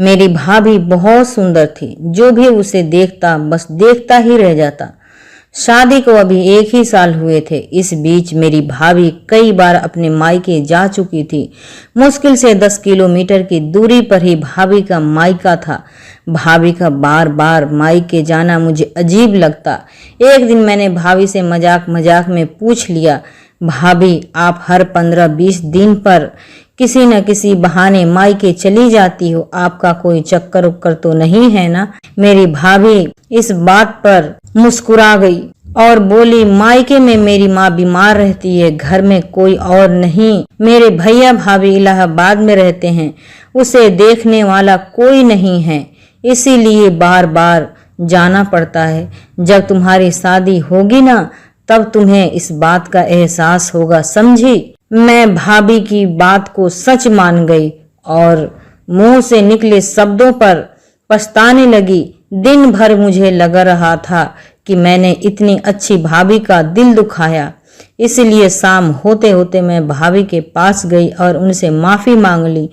मेरी भाभी बहुत सुंदर थी, जो भी उसे देखता बस देखता ही रह जाता। शादी को अभी 1 ही साल हुए थे। इस बीच मेरी भाभी कई बार अपने मायके जा चुकी थी। मुश्किल से 10 किलोमीटर की दूरी पर ही भाभी का मायका था। भाभी का बार बार मायके जाना मुझे अजीब लगता। एक दिन मैंने भाभी से मजाक मजाक में पूछ लिया, भाभी आप हर 15-20 दिन पर किसी न किसी बहाने मायके चली जाती हो, आपका कोई चक्कर उक्कर तो नहीं है ना? मेरी भाभी इस बात पर मुस्कुरा गई और बोली, मायके में मेरी माँ बीमार रहती है, घर में कोई और नहीं। मेरे भैया भाभी इलाहाबाद में रहते हैं, उसे देखने वाला कोई नहीं है, इसीलिए बार बार जाना पड़ता है। जब तुम्हारी शादी होगी ना, तब तुम्हें इस बात का एहसास होगा, समझी? मैं भाभी की बात को सच मान गई और मुंह से निकले शब्दों पर पछताने लगी। दिन भर मुझे लग रहा था कि मैंने इतनी अच्छी भाभी का दिल दुखाया। इसलिए शाम होते होते मैं भाभी के पास गई और उनसे माफ़ी मांग ली।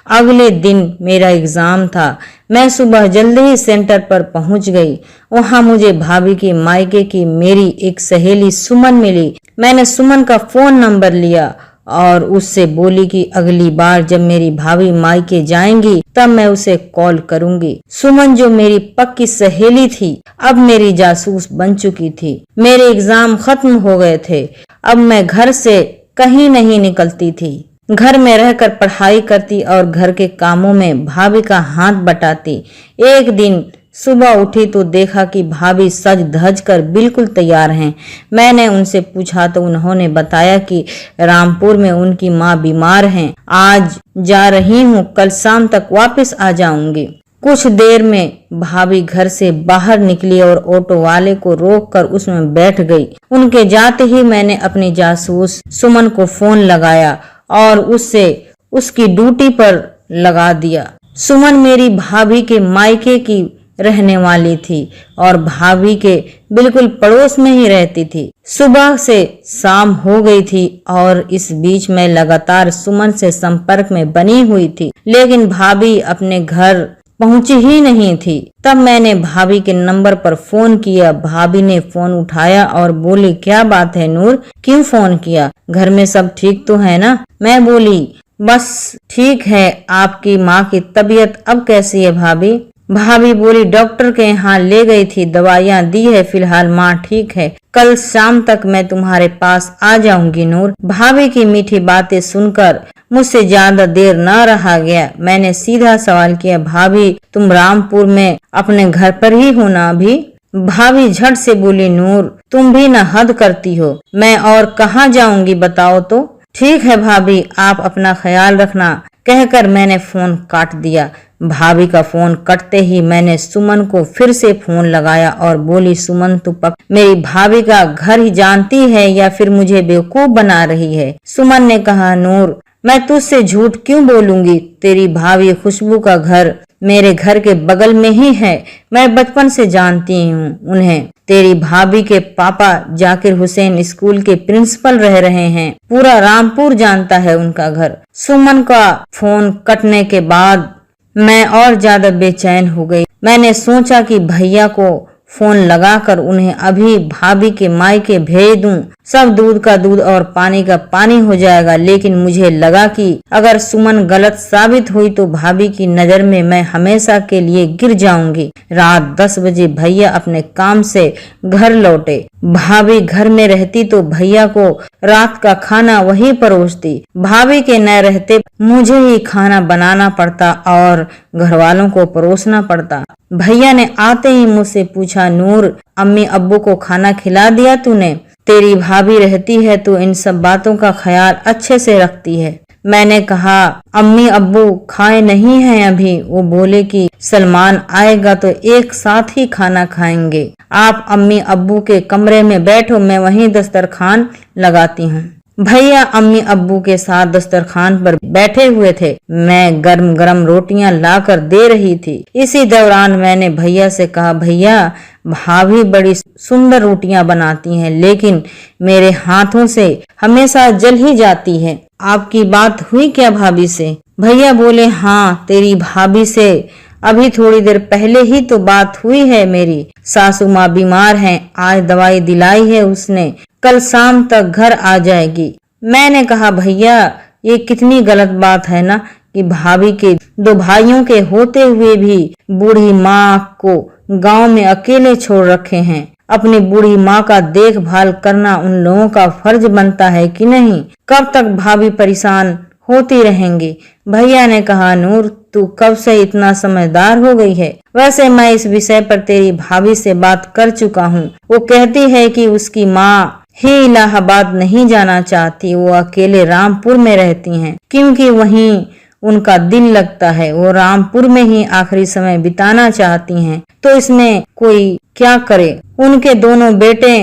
अगले दिन मेरा एग्ज़ाम था। मैं सुबह जल्दी ही सेंटर पर पहुंच गई। वहां मुझे भाभी के मायके की मेरी एक सहेली सुमन मिली। मैंने सुमन का फ़ोन नंबर लिया और उससे बोली कि अगली बार जब मेरी भाभी मायके जाएंगी तब मैं उसे कॉल करूंगी। सुमन जो मेरी पक्की सहेली थी, अब मेरी जासूस बन चुकी थी। मेरे एग्जाम खत्म हो गए थे। अब मैं घर से कहीं नहीं निकलती थी। घर में रहकर पढ़ाई करती और घर के कामों में भाभी का हाथ बटाती। एक दिन सुबह उठी तो देखा कि भाभी सज धज कर बिल्कुल तैयार हैं। मैंने उनसे पूछा तो उन्होंने बताया कि रामपुर में उनकी माँ बीमार हैं, आज जा रही हूँ, कल शाम तक वापस आ जाऊंगी। कुछ देर में भाभी घर से बाहर निकली और ऑटो वाले को रोककर उसमें बैठ गई। उनके जाते ही मैंने अपनी जासूस सुमन को फोन लगाया और उससे उसकी ड्यूटी पर लगा दिया। सुमन मेरी भाभी के मायके की रहने वाली थी और भाभी के बिल्कुल पड़ोस में ही रहती थी। सुबह से शाम हो गई थी और इस बीच मैं लगातार सुमन से संपर्क में बनी हुई थी, लेकिन भाभी अपने घर पहुंची ही नहीं थी। तब मैंने भाभी के नंबर पर फोन किया। भाभी ने फोन उठाया और बोली, क्या बात है नूर, क्यों फोन किया? घर में सब ठीक तो है ना? मैं बोली, बस ठीक है। आपकी माँ की तबीयत अब कैसी है भाभी? भाभी बोली, डॉक्टर के यहाँ ले गई थी, दवाइयाँ दी है, फिलहाल माँ ठीक है, कल शाम तक मैं तुम्हारे पास आ जाऊंगी नूर। भाभी की मीठी बातें सुनकर मुझसे ज्यादा देर न रहा गया। मैंने सीधा सवाल किया, भाभी तुम रामपुर में अपने घर पर ही हो ना अभी? भाभी झट से बोली, नूर तुम भी न हद करती हो, मैं और कहाँ जाऊंगी बताओ तो? ठीक है भाभी, आप अपना ख्याल रखना, कहकर मैंने फोन काट दिया। भाभी का फोन कटते ही मैंने सुमन को फिर से फोन लगाया और बोली, सुमन तू मेरी भाभी का घर ही जानती है या फिर मुझे बेवकूफ बना रही है? सुमन ने कहा, नूर मैं तुझसे झूठ क्यों बोलूंगी, तेरी भाभी खुशबू का घर मेरे घर के बगल में ही है, मैं बचपन से जानती हूँ उन्हें। तेरी भाभी के पापा जाकिर हुसैन स्कूल के प्रिंसिपल रह रहे हैं, पूरा रामपुर जानता है उनका घर। सुमन का फोन कटने के बाद मैं और ज्यादा बेचैन हो गई। मैंने सोचा कि भैया को फोन लगाकर उन्हें अभी भाभी के मायके भेज दूं, सब दूध का दूध और पानी का पानी हो जाएगा। लेकिन मुझे लगा कि अगर सुमन गलत साबित हुई तो भाभी की नजर में मैं हमेशा के लिए गिर जाऊंगी। रात 10 बजे भैया अपने काम से घर लौटे। भाभी घर में रहती तो भैया को रात का खाना वही परोसती। भाभी के न रहते मुझे ही खाना बनाना पड़ता और घर वालों को परोसना पड़ता। भैया ने आते ही मुझसे पूछा, नूर अम्मी अब्बू को खाना खिला दिया तूने? तेरी भाभी रहती है तो इन सब बातों का ख्याल अच्छे से रखती है। मैंने कहा, अम्मी अब्बू खाए नहीं हैं अभी, वो बोले कि सलमान आएगा तो एक साथ ही खाना खाएंगे। आप अम्मी अब्बू के कमरे में बैठो, मैं वहीं दस्तरखान लगाती हूँ। भैया अम्मी अब्बू के साथ दस्तरखान पर बैठे हुए थे। मैं गरम गरम रोटियां लाकर दे रही थी। इसी दौरान मैंने भैया से कहा, भैया भाभी बड़ी सुंदर रोटियां बनाती हैं, लेकिन मेरे हाथों से हमेशा जल ही जाती है। आपकी बात हुई क्या भाभी से? भैया बोले, हाँ, तेरी भाभी से अभी थोड़ी देर पहले ही तो बात हुई है मेरी। सासू माँ बीमार हैं, आज दवाई दिलाई है उसने, कल शाम तक घर आ जाएगी। मैंने कहा, भैया ये कितनी गलत बात है ना कि भाभी के 2 भाइयों के होते हुए भी बूढ़ी माँ को गांव में अकेले छोड़ रखे हैं। अपनी बूढ़ी माँ का देखभाल करना उन लोगों का फर्ज बनता है कि नहीं? कब तक भाभी परेशान होती रहेंगी? भैया ने कहा, नूर, तू कब से इतना समझदार हो गई है? वैसे मैं इस विषय पर तेरी भाभी से बात कर चुका हूँ। वो कहती है कि उसकी माँ ही इलाहाबाद नहीं जाना चाहती, वो अकेले रामपुर में रहती हैं क्योंकि वहीं उनका दिल लगता है। वो रामपुर में ही आखिरी समय बिताना चाहती हैं। तो इसमें कोई क्या करे? उनके दोनों बेटे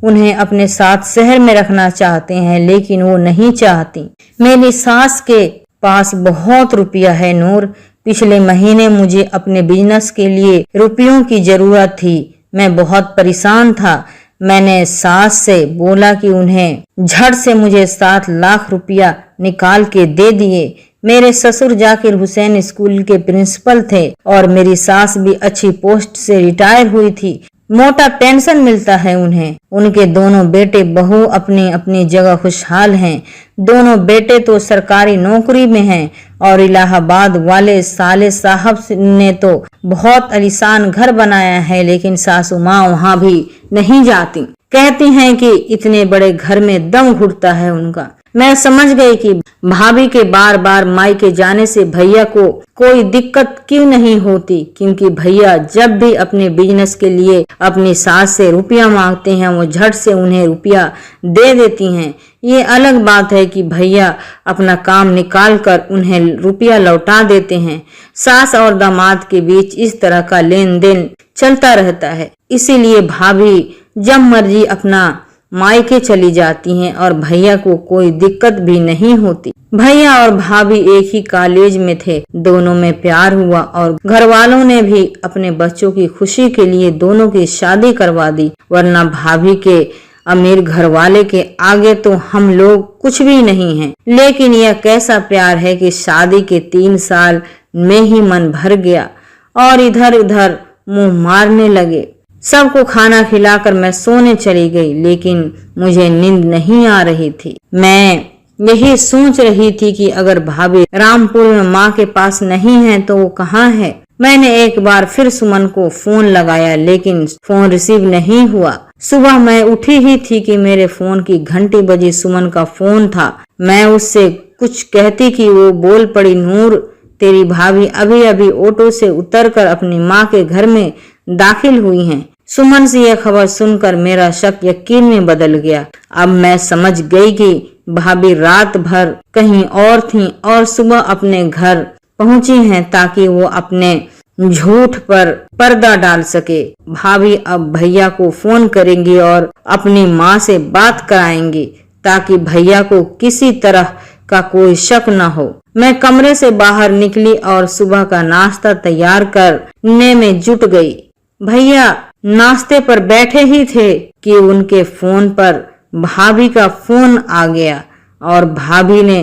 उन्हें अपने साथ शहर में रखना चाहते हैं, लेकिन वो नहीं चाहती। मेरी सास के पास बहुत रुपया है नूर। पिछले महीने मुझे अपने बिजनेस के लिए रुपयों की जरूरत थी। मैं बहुत परेशान था। मैंने सास से बोला कि उन्हें झट से मुझे 7 लाख रुपया निकाल के दे दिए। मेरे ससुर जाकिर हुसैन स्कूल के प्रिंसिपल थे और मेरी सास भी अच्छी पोस्ट से रिटायर हुई थी। मोटा पेंशन मिलता है उन्हें। उनके दोनों बेटे बहू अपनी अपनी जगह खुशहाल हैं। दोनों बेटे तो सरकारी नौकरी में हैं और इलाहाबाद वाले साले साहब ने तो बहुत आलीशान घर बनाया है, लेकिन सासू माँ वहाँ भी नहीं जाती। कहती हैं कि इतने बड़े घर में दम घुटता है उनका। मैं समझ गई कि भाभी के बार बार मायके जाने से भैया को कोई दिक्कत क्यों नहीं होती, क्योंकि भैया जब भी अपने बिजनेस के लिए अपनी सास से रुपया मांगते हैं वो झट से उन्हें रुपया दे देती हैं। ये अलग बात है कि भैया अपना काम निकाल कर उन्हें रुपया लौटा देते हैं। सास और दामाद के बीच इस तरह का लेन देन चलता रहता है। इसीलिए भाभी जब मर्जी अपना मायके चली जाती हैं और भैया को कोई दिक्कत भी नहीं होती। भैया और भाभी एक ही कॉलेज में थे। दोनों में प्यार हुआ और घर वालों ने भी अपने बच्चों की खुशी के लिए दोनों की शादी करवा दी, वरना भाभी के अमीर घर वाले के आगे तो हम लोग कुछ भी नहीं हैं। लेकिन यह कैसा प्यार है कि शादी के 3 साल में ही मन भर गया और इधर उधर मुंह मारने लगे। सबको खाना खिलाकर मैं सोने चली गई, लेकिन मुझे नींद नहीं आ रही थी। मैं यही सोच रही थी कि अगर भाभी रामपुर में माँ के पास नहीं है तो वो कहाँ है। मैंने एक बार फिर सुमन को फोन लगाया, लेकिन फोन रिसीव नहीं हुआ। सुबह मैं उठी ही थी कि मेरे फोन की घंटी बजी। सुमन का फोन था। मैं उससे कुछ कहती कि वो बोल पड़ी, नूर, तेरी भाभी अभी अभी ऑटो से उतरकर अपनी माँ के घर में दाखिल हुई हैं। सुमन से यह खबर सुनकर मेरा शक यकीन में बदल गया। अब मैं समझ गई कि भाभी रात भर कहीं और थीं और सुबह अपने घर पहुंची हैं ताकि वो अपने झूठ पर पर्दा डाल सके। भाभी अब भैया को फोन करेंगी और अपनी माँ से बात कराएंगी ताकि भैया को किसी तरह का कोई शक न हो। मैं कमरे से बाहर निकली और सुबह का नाश्ता तैयार करने में जुट गई। भैया नाश्ते पर बैठे ही थे कि उनके फोन पर भाभी का फोन आ गया और भाभी ने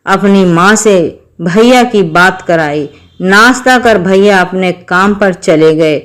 अपनी माँ से भैया की बात कराई। नाश्ता कर भैया अपने काम पर चले गए।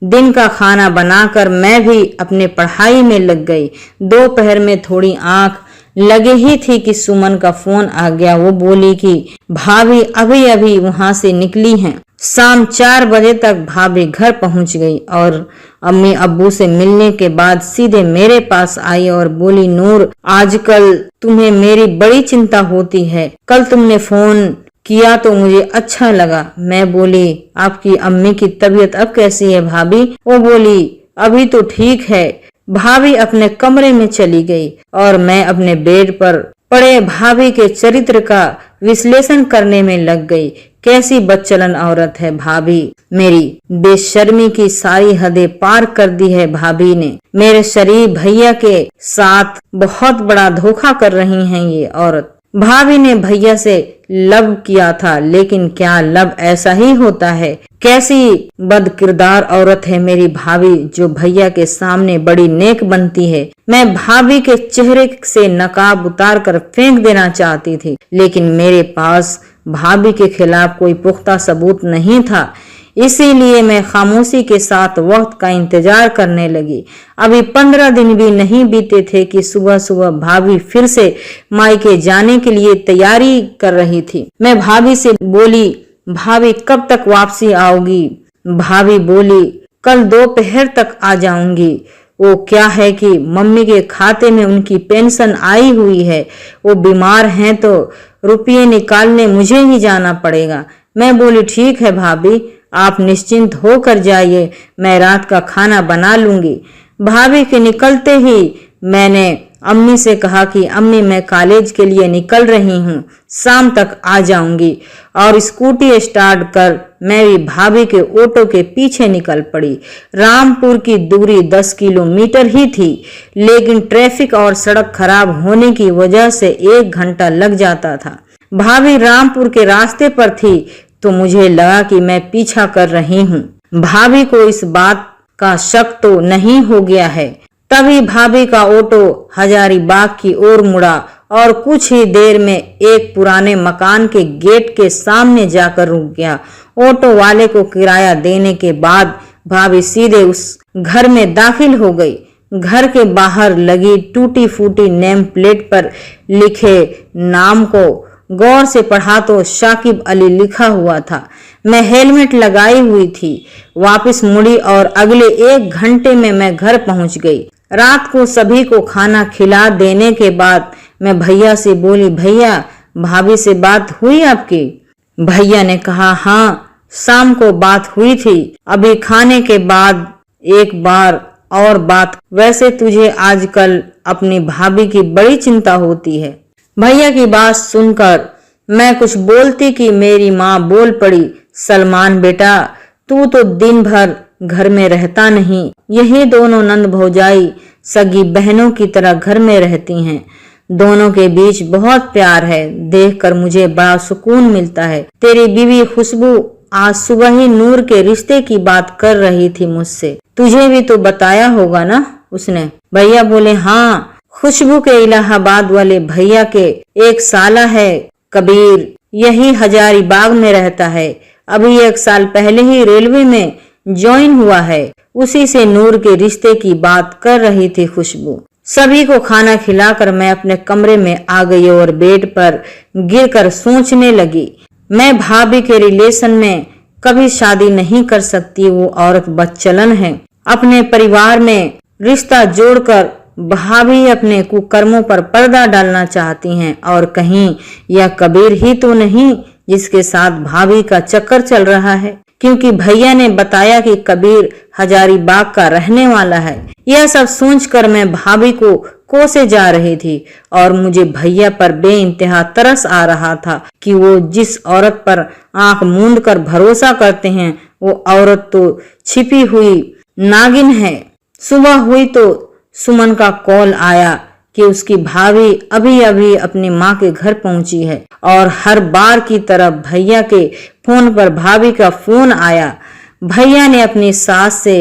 दिन का खाना बनाकर मैं भी अपने पढ़ाई में लग गई। दोपहर में थोड़ी आंख लगे ही थी कि सुमन का फोन आ गया। वो बोली कि भाभी अभी अभी वहां से निकली हैं। शाम 4 बजे तक भाभी घर पहुंच गई और अम्मी अब्बू से मिलने के बाद सीधे मेरे पास आई और बोली, नूर, आजकल तुम्हें मेरी बड़ी चिंता होती है। कल तुमने फोन किया तो मुझे अच्छा लगा। मैं बोली, आपकी अम्मी की तबीयत अब कैसी है भाभी? वो बोली, अभी तो ठीक है। भाभी अपने कमरे में चली गई और मैं अपने बेड पर पड़े भाभी के चरित्र का विश्लेषण करने में लग गई। कैसी बदचलन औरत है भाभी। मेरी बेशर्मी की सारी हदें पार कर दी है भाभी ने। मेरे शरीफ भैया के साथ बहुत बड़ा धोखा कर रही हैं ये औरत। भाभी ने भैया से लव किया था, लेकिन क्या लव ऐसा ही होता है? कैसी बदकिरदार औरत है मेरी भाभी जो भैया के सामने बड़ी नेक बनती है। मैं भाभी के चेहरे से नकाब उतार कर फेंक देना चाहती थी, लेकिन मेरे पास भाभी के खिलाफ कोई पुख्ता सबूत नहीं था, इसीलिए मैं खामोशी के साथ वक्त का इंतजार करने लगी। अभी 15 दिन भी नहीं बीते थे कि सुबह सुबह भाभी फिर से मायके जाने के लिए तैयारी कर रही थी। मैं भाभी से बोली, भाभी कब तक वापसी आओगी? भाभी बोली, कल दोपहर तक आ जाऊंगी। वो क्या है कि मम्मी के खाते में उनकी पेंशन आई हुई है, वो बीमार हैं तो रुपये निकालने मुझे ही जाना पड़ेगा। मैं बोली, ठीक है भाभी, आप निश्चिंत होकर जाइए, मैं रात का खाना बना लूंगी। भाभी के निकलते ही मैंने अम्मी से कहा कि अम्मी मैं कॉलेज के लिए निकल रही हूँ, शाम तक आ जाऊंगी। और स्कूटी स्टार्ट कर मैं भी भाभी के ऑटो के पीछे निकल पड़ी। रामपुर की दूरी 10 किलोमीटर ही थी, लेकिन ट्रैफिक और सड़क खराब होने की वजह से 1 घंटा लग जाता था। भाभी रामपुर के रास्ते पर थी तो मुझे लगा कि मैं पीछा कर रही हूँ। भाभी को इस बात का शक तो नहीं हो गया है। तभी भाभी का ऑटो हजारीबाग की ओर मुड़ा और कुछ ही देर में एक पुराने मकान के गेट के सामने जाकर रुक गया। ऑटो वाले को किराया देने के बाद भाभी सीधे उस घर में दाखिल हो गई। घर के बाहर लगी टूटी फूटी नेम प्लेट पर लिखे नाम को गौर से पढ़ा तो शाकिब अली लिखा हुआ था। मैं हेलमेट लगाई हुई थी, वापस मुड़ी और अगले 1 घंटे में मैं घर पहुंच गई। रात को सभी को खाना खिला देने के बाद मैं भैया से बोली, भैया भाभी से बात हुई आपकी? भैया ने कहा, हाँ शाम को बात हुई थी, अभी खाने के बाद एक बार और बात। वैसे तुझे आजकल अपनी भाभी की बड़ी चिंता होती है। भैया की बात सुनकर मैं कुछ बोलती कि मेरी माँ बोल पड़ी, सलमान बेटा तू तो दिन भर घर में रहता नहीं, यही दोनों नंद भौजाई सगी बहनों की तरह घर में रहती हैं, दोनों के बीच बहुत प्यार है, देखकर मुझे बड़ा सुकून मिलता है। तेरी बीवी खुशबू आज सुबह ही नूर के रिश्ते की बात कर रही थी मुझसे, तुझे भी तो बताया होगा ना उसने? भैया बोले, हाँ खुशबू के इलाहाबाद वाले भैया के एक साला है कबीर, यही हजारीबाग में रहता है, अभी 1 साल पहले ही रेलवे में ज्वाइन हुआ है, उसी से नूर के रिश्ते की बात कर रही थी खुशबू। सभी को खाना खिलाकर मैं अपने कमरे में आ गई और बेड पर गिरकर सोचने लगी। मैं भाभी के रिलेशन में कभी शादी नहीं कर सकती, वो औरत बदचलन है। अपने परिवार में रिश्ता जोड़कर भाभी अपने कुकर्मों पर पर्दा डालना चाहती हैं, और कहीं यह कबीर ही तो नहीं जिसके साथ भाभी का चक्कर चल रहा है, क्योंकि भैया ने बताया कि कबीर हजारीबाग का रहने वाला है। यह सब सोचकर मैं भाभी को कोसे जा रही थी और मुझे भैया पर बेइंतहा तरस आ रहा था कि वो जिस औरत पर आंख मूंद कर भरोसा करते हैं वो औरत तो छिपी हुई नागिन है। सुबह हुई तो सुमन का कॉल आया कि उसकी भाभी अभी अभी अपनी माँ के घर पहुंची है, और हर बार की तरह भैया के फोन पर भाभी का फोन आया। भैया ने अपनी सास से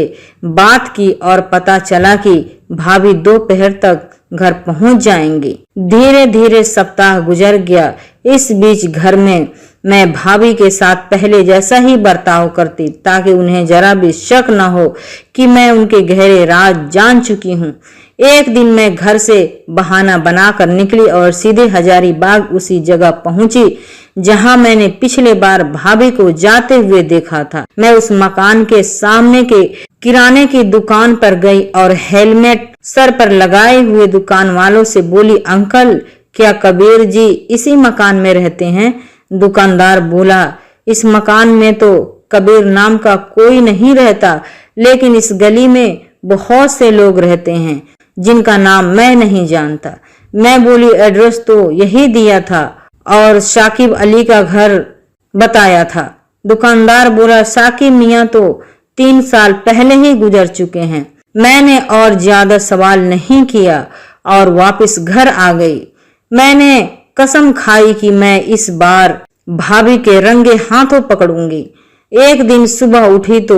बात की और पता चला कि भाभी दोपहर तक घर पहुंच जाएंगी। धीरे धीरे सप्ताह गुजर गया। इस बीच घर में मैं भाभी के साथ पहले जैसा ही बर्ताव करती, ताकि उन्हें जरा भी शक न हो कि मैं उनके गहरे राज जान चुकी हूँ। एक दिन मैं घर से बहाना बनाकर निकली और सीधे हजारीबाग उसी जगह पहुंची जहां मैंने पिछले बार भाभी को जाते हुए देखा था। मैं उस मकान के सामने के किराने की दुकान पर गई और हेलमेट सर पर लगाए हुए दुकान वालों से बोली, अंकल क्या कबीर जी इसी मकान में रहते हैं? दुकानदार बोला, इस मकान में तो कबीर नाम का कोई नहीं रहता, लेकिन इस गली में बहुत से लोग रहते हैं जिनका नाम मैं नहीं जानता। मैं बोली, एड्रेस तो यही दिया था और शाकिब अली का घर बताया था। दुकानदार बोला, शाकिब मियाँ तो 3 साल पहले ही गुजर चुके हैं। मैंने और ज्यादा सवाल नहीं किया और वापस घर आ गई। मैंने कसम खाई कि मैं इस बार भाभी के रंगे हाथों पकड़ूंगी। एक दिन सुबह उठी तो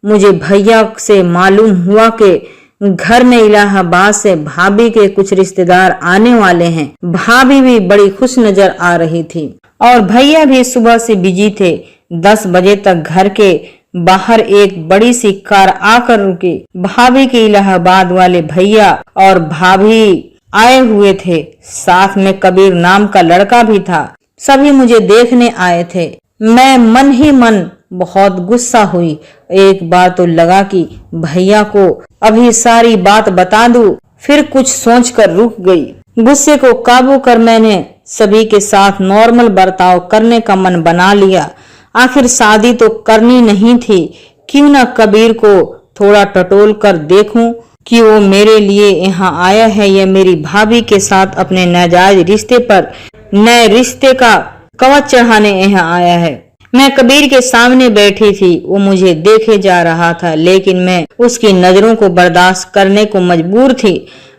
मुझे भैया से मालूम हुआ कि घर में इलाहाबाद से भाभी के कुछ रिश्तेदार आने वाले हैं। भाभी भी बड़ी खुश नजर आ रही थी और भैया भी सुबह से बिजी थे। 10 बजे तक घर के बाहर एक बड़ी सी कार आकर रुकी। भाभी के इलाहाबाद वाले भैया और भाभी आए हुए थे। साथ में कबीर नाम का लड़का भी था। सभी मुझे देखने आए थे। मैं मन ही मन बहुत गुस्सा हुई। एक बार तो लगा कि भैया को अभी सारी बात बता दूं, फिर कुछ सोचकर रुक गई। गुस्से को काबू कर मैंने सभी के साथ नॉर्मल बर्ताव करने का मन बना लिया। आखिर शादी तो करनी नहीं थी, क्यों न कबीर को थोड़ा टटोल कर देखूं कि वो मेरे लिए यहाँ आया है या मेरी भाभी के साथ अपने नाजायज रिश्ते पर नए रिश्ते का कवच चढ़ाने यहाँ आया है। मैं कबीर के सामने बैठी थी। वो मुझे देखे जा रहा था, लेकिन मैं उसकी नजरों को बर्दाश्त करने को मजबूर थी।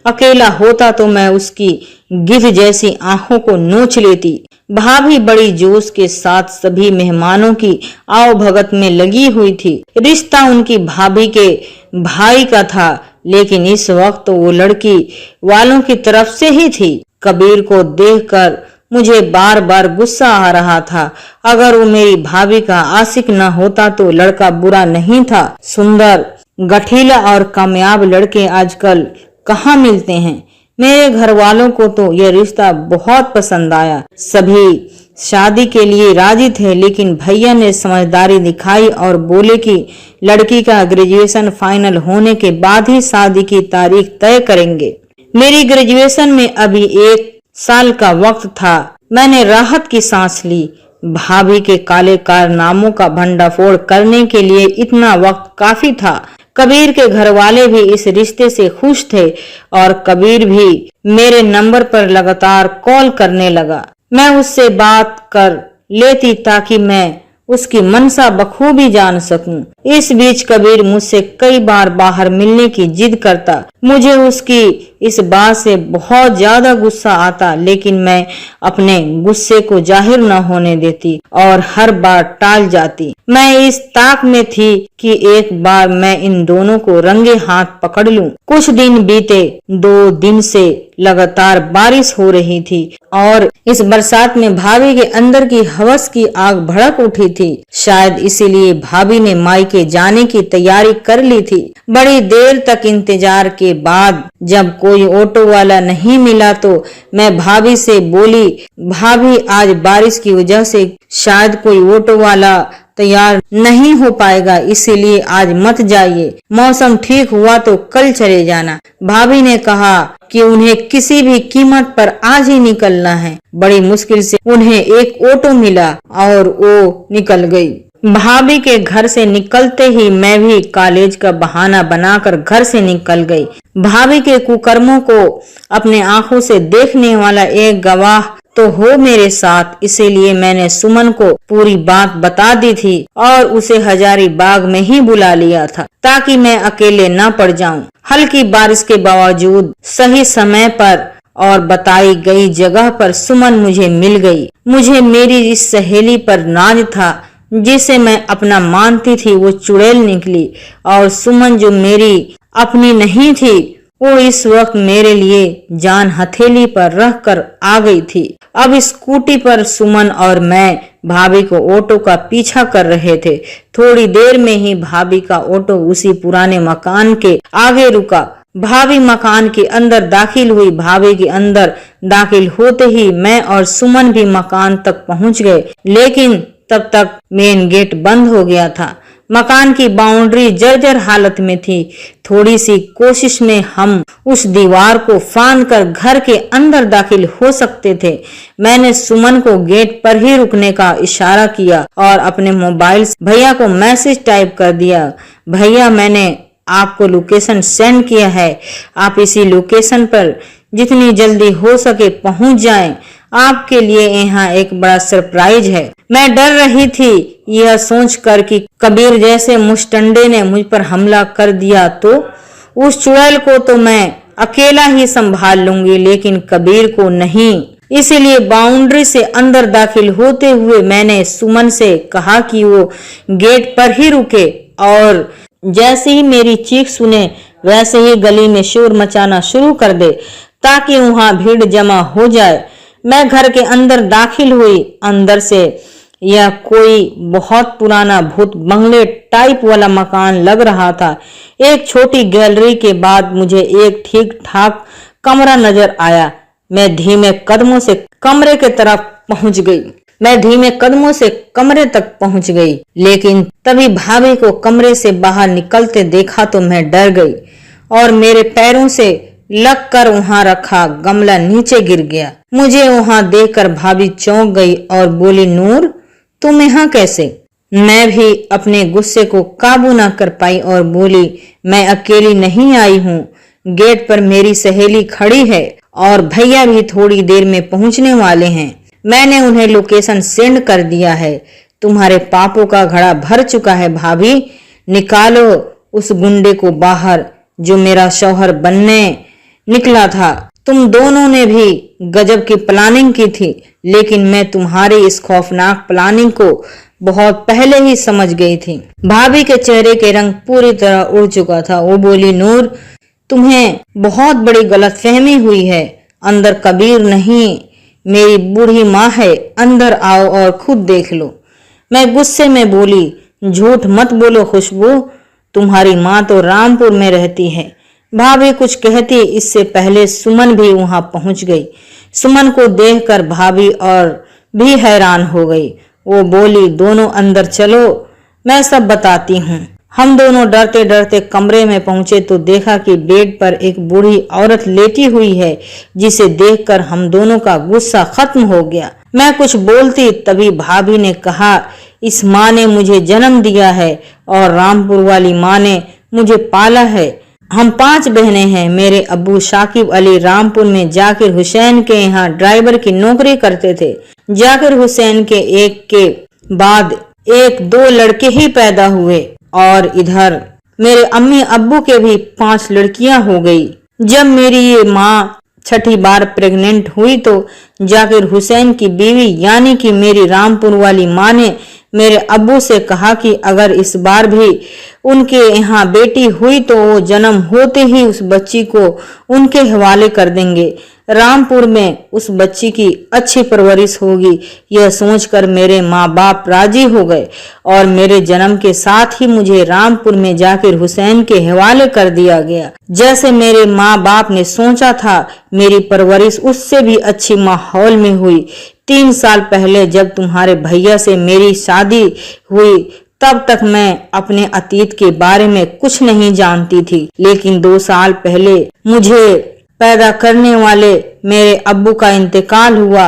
अकेला होता तो मैं उसकी गिद्ध जैसी आंखों को नोच लेती। भाभी बड़ी जोश के साथ सभी मेहमानों की आवभगत में लगी हुई थी। रिश्ता उनकी भाभी के भाई का था, लेकिन इस वक्त तो वो लड़की वालों की तरफ से ही थी। कबीर को देखकर मुझे बार बार गुस्सा आ रहा था। अगर वो मेरी भाभी का आशिक न होता तो लड़का बुरा नहीं था। सुंदर, गठीला और कामयाब लड़के आजकल कहाँ मिलते हैं। मेरे घर वालों को तो यह रिश्ता बहुत पसंद आया। सभी शादी के लिए राजी थे, लेकिन भैया ने समझदारी दिखाई और बोले कि लड़की का ग्रेजुएशन फाइनल होने के बाद ही शादी की तारीख तय करेंगे। मेरी ग्रेजुएशन में अभी 1 साल का वक्त था। मैंने राहत की सांस ली। भाभी के काले कारनामों का भंडाफोड़ करने के लिए इतना वक्त काफी था। कबीर के घर वाले भी इस रिश्ते से खुश थे और कबीर भी मेरे नंबर पर लगातार कॉल करने लगा। मैं उससे बात कर लेती ताकि मैं उसकी मनसा बखूबी जान सकूं। इस बीच कबीर मुझसे कई बार बाहर मिलने की जिद करता। मुझे उसकी इस बात से बहुत ज्यादा गुस्सा आता, लेकिन मैं अपने गुस्से को जाहिर न होने देती और हर बार टाल जाती। मैं इस ताक में थी कि एक बार मैं इन दोनों को रंगे हाथ पकड़ लूं। कुछ दिन बीते। 2 दिन से लगातार बारिश हो रही थी और इस बरसात में भाभी के अंदर की हवस की आग भड़क उठी थी। शायद इसीलिए भाभी ने मायके जाने की तैयारी कर ली थी। बड़ी देर तक इंतजार के बाद जब कोई ऑटो वाला नहीं मिला तो मैं भाभी से बोली, भाभी आज बारिश की वजह से शायद कोई ऑटो वाला तैयार नहीं हो पाएगा, इसीलिए आज मत जाइए। मौसम ठीक हुआ तो कल चले जाना। भाभी ने कहा कि उन्हें किसी भी कीमत पर आज ही निकलना है। बड़ी मुश्किल से उन्हें एक ऑटो मिला और वो निकल गई। भाभी के घर से निकलते ही मैं भी कॉलेज का बहाना बनाकर घर से निकल गई। भाभी के कुकर्मों को अपने आंखों से देखने वाला एक गवाह तो हो मेरे साथ, इसीलिए मैंने सुमन को पूरी बात बता दी थी और उसे हजारीबाग में ही बुला लिया था ताकि मैं अकेले न पड़ जाऊं। हल्की बारिश के बावजूद सही समय पर और बताई गई जगह पर सुमन मुझे मिल गई। मुझे मेरी इस सहेली पर नाज था जिसे मैं अपना मानती थी, वो चुड़ैल निकली और सुमन जो मेरी अपनी नहीं थी वो इस वक्त मेरे लिए जान हथेली पर रख कर आ गई थी। अब स्कूटी पर सुमन और मैं भाभी को ऑटो का पीछा कर रहे थे। थोड़ी देर में ही भाभी का ऑटो उसी पुराने मकान के आगे रुका। भाभी मकान के अंदर दाखिल हुई। भाभी के अंदर दाखिल होते ही मैं और सुमन भी मकान तक पहुंच गए, लेकिन तब तक मेन गेट बंद हो गया था। मकान की बाउंड्री जर्जर हालत में थी। थोड़ी सी कोशिश में हम उस दीवार को फांद कर घर के अंदर दाखिल हो सकते थे। मैंने सुमन को गेट पर ही रुकने का इशारा किया और अपने मोबाइल से भैया को मैसेज टाइप कर दिया, भैया मैंने आपको लोकेशन सेंड किया है, आप इसी लोकेशन पर जितनी जल्दी हो सके पहुंच जाएं। आपके लिए यहाँ एक बड़ा सरप्राइज है। मैं डर रही थी यह सोचकर कि कबीर जैसे मुस्टंडे ने मुझ पर हमला कर दिया तो उस चुड़ैल को तो मैं अकेला ही संभाल लूंगी, लेकिन कबीर को नहीं। इसीलिए बाउंड्री से अंदर दाखिल होते हुए मैंने सुमन से कहा कि वो गेट पर ही रुके और जैसे ही मेरी चीख सुने वैसे ही गली में शोर मचाना शुरू कर दे ताकि वहां भीड़ जमा हो जाए। मैं घर के अंदर दाखिल हुई। अंदर से यह कोई बहुत पुराना भूत बंगले टाइप वाला मकान लग रहा था। एक छोटी गैलरी के बाद मुझे एक ठीक ठाक कमरा नजर आया। मैं धीमे कदमों से कमरे के तरफ पहुंच गई। पहुंच गई, लेकिन तभी भाभी को कमरे से बाहर निकलते देखा तो मैं डर गई और मेरे पैरों से लगकर वहां रखा गमला नीचे गिर गया। मुझे वहां देखकर भाभी चौंक गई और बोली, नूर तुम यहाँ कैसे? मैं भी अपने गुस्से को काबू न कर पाई और बोली, मैं अकेली नहीं आई हूँ। गेट पर मेरी सहेली खड़ी है और भैया भी थोड़ी देर में पहुंचने वाले हैं। मैंने उन्हें लोकेशन सेंड कर दिया है। तुम्हारे पापों का घड़ा भर चुका है भाभी। निकालो उस गुंडे को बाहर जो मेरा शौहर बनने निकला था। तुम दोनों ने भी गजब की प्लानिंग की थी, लेकिन मैं तुम्हारी इस खौफनाक प्लानिंग को बहुत पहले ही समझ गई थी। भाभी के चेहरे के रंग पूरी तरह उड़ चुका था। वो बोली, नूर तुम्हें बहुत बड़ी गलतफहमी हुई है। अंदर कबीर नहीं, मेरी बूढ़ी माँ है। अंदर आओ और खुद देख लो। मैं गुस्से में बोली, झूठ मत बोलो खुशबू, तुम्हारी माँ तो रामपुर में रहती है। भाभी कुछ कहती इससे पहले सुमन भी वहां पहुंच गई। सुमन को देखकर भाभी और भी हैरान हो गई। वो बोली, दोनों अंदर चलो, मैं सब बताती हूँ। हम दोनों डरते डरते कमरे में पहुंचे तो देखा कि बेड पर एक बूढ़ी औरत लेटी हुई है, जिसे देखकर हम दोनों का गुस्सा खत्म हो गया। मैं कुछ बोलती तभी भाभी ने कहा, इस माँ ने मुझे जन्म दिया है और रामपुर वाली माँ ने मुझे पाला है। हम 5 बहनें हैं। मेरे अब्बू शाकिब अली रामपुर में जाकिर हुसैन के यहाँ ड्राइवर की नौकरी करते थे। जाकिर हुसैन के एक के बाद 1-2 लड़के ही पैदा हुए और इधर मेरे अम्मी अब्बू के भी 5 लड़कियां हो गई। जब मेरी ये माँ 6ठी बार प्रेग्नेंट हुई तो जाकिर हुसैन की बीवी यानी कि मेरी रामपुर वाली माँ ने मेरे अब्बू से कहा कि अगर इस बार भी उनके यहाँ बेटी हुई तो वो जन्म होते ही उस बच्ची को उनके हवाले कर देंगे। रामपुर में उस बच्ची की अच्छी परवरिश होगी। यह सोचकर मेरे माँ बाप राजी हो गए और मेरे जन्म के साथ ही मुझे रामपुर में जाकिर हुसैन के हवाले कर दिया गया। जैसे मेरे माँ बाप ने सोचा था, मेरी परवरिश उससे भी अच्छी माहौल में हुई। 3 साल पहले जब तुम्हारे भैया से मेरी शादी हुई तब तक मैं अपने अतीत के बारे में कुछ नहीं जानती थी, लेकिन 2 साल पहले मुझे पैदा करने वाले मेरे अब्बू का इंतकाल हुआ।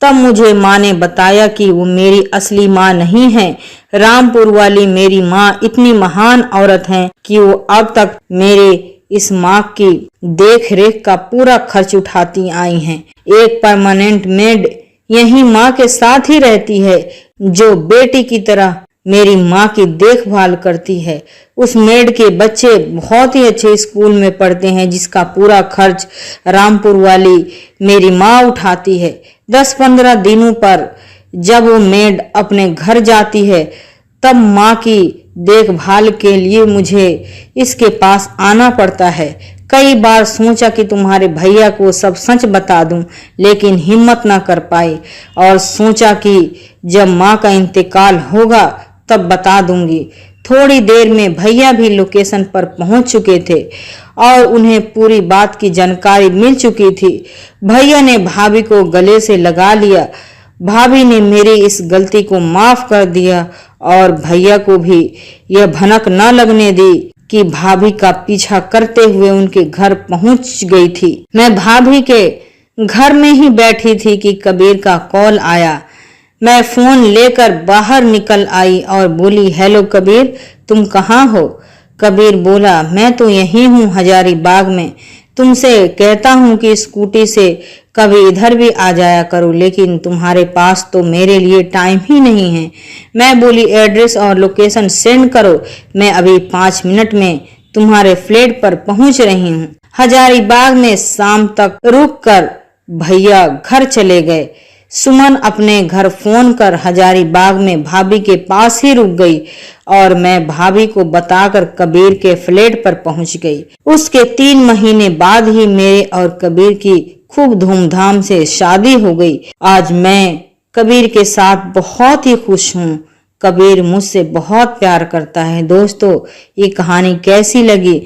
तब मुझे माँ ने बताया कि वो मेरी असली माँ नहीं है। रामपुर वाली मेरी माँ इतनी महान औरत है कि वो अब तक मेरे इस माँ की देख रेख का पूरा खर्च उठाती आई हैं। एक परमानेंट मेड यही माँ के साथ ही रहती है, जो बेटी की तरह मेरी माँ की देखभाल करती है। उस मेड के बच्चे बहुत ही अच्छे स्कूल में पढ़ते हैं, जिसका पूरा खर्च रामपुर वाली मेरी माँ उठाती है। 10-15 दिनों पर जब वो मेड अपने घर जाती है तब माँ की देखभाल के लिए मुझे इसके पास आना पड़ता है। कई बार सोचा कि तुम्हारे भैया को सब सच बता दूं, लेकिन हिम्मत ना कर पाई और सोचा कि जब माँ का इंतकाल होगा तब बता दूंगी। थोड़ी देर में भैया भी लोकेशन पर पहुंच चुके थे और उन्हें पूरी बात की जानकारी मिल चुकी थी। भैया ने भाभी को गले से लगा लिया। भाभी ने मेरी इस गलती को माफ कर दिया और भैया को भी यह भनक न लगने दी कि भाभी का पीछा करते हुए उनके घर पहुंच गई थी। मैं भाभी के घर में ही बैठी थी कि कबीर का कॉल आया। मैं फोन लेकर बाहर निकल आई और बोली, हेलो कबीर, तुम कहाँ हो? कबीर बोला, मैं तो यहीं हूँ हजारीबाग में। तुमसे कहता हूँ कि स्कूटी से कभी इधर भी आ जाया करो, लेकिन तुम्हारे पास तो मेरे लिए टाइम ही नहीं है। मैं बोली, एड्रेस और लोकेशन सेंड करो, मैं अभी 5 मिनट में तुम्हारे फ्लैट पर पहुंच रही हूँ। हजारीबाग में शाम तक रुक कर भैया घर चले गए। सुमन अपने घर फोन कर हजारीबाग में भाभी के पास ही रुक गई और मैं भाभी को बताकर कबीर के फ्लैट पर पहुंच गई। उसके 3 महीने बाद ही मेरे और कबीर की खूब धूमधाम से शादी हो गई। आज मैं कबीर के साथ बहुत ही खुश हूँ। कबीर मुझसे बहुत प्यार करता है। दोस्तों, ये कहानी कैसी लगी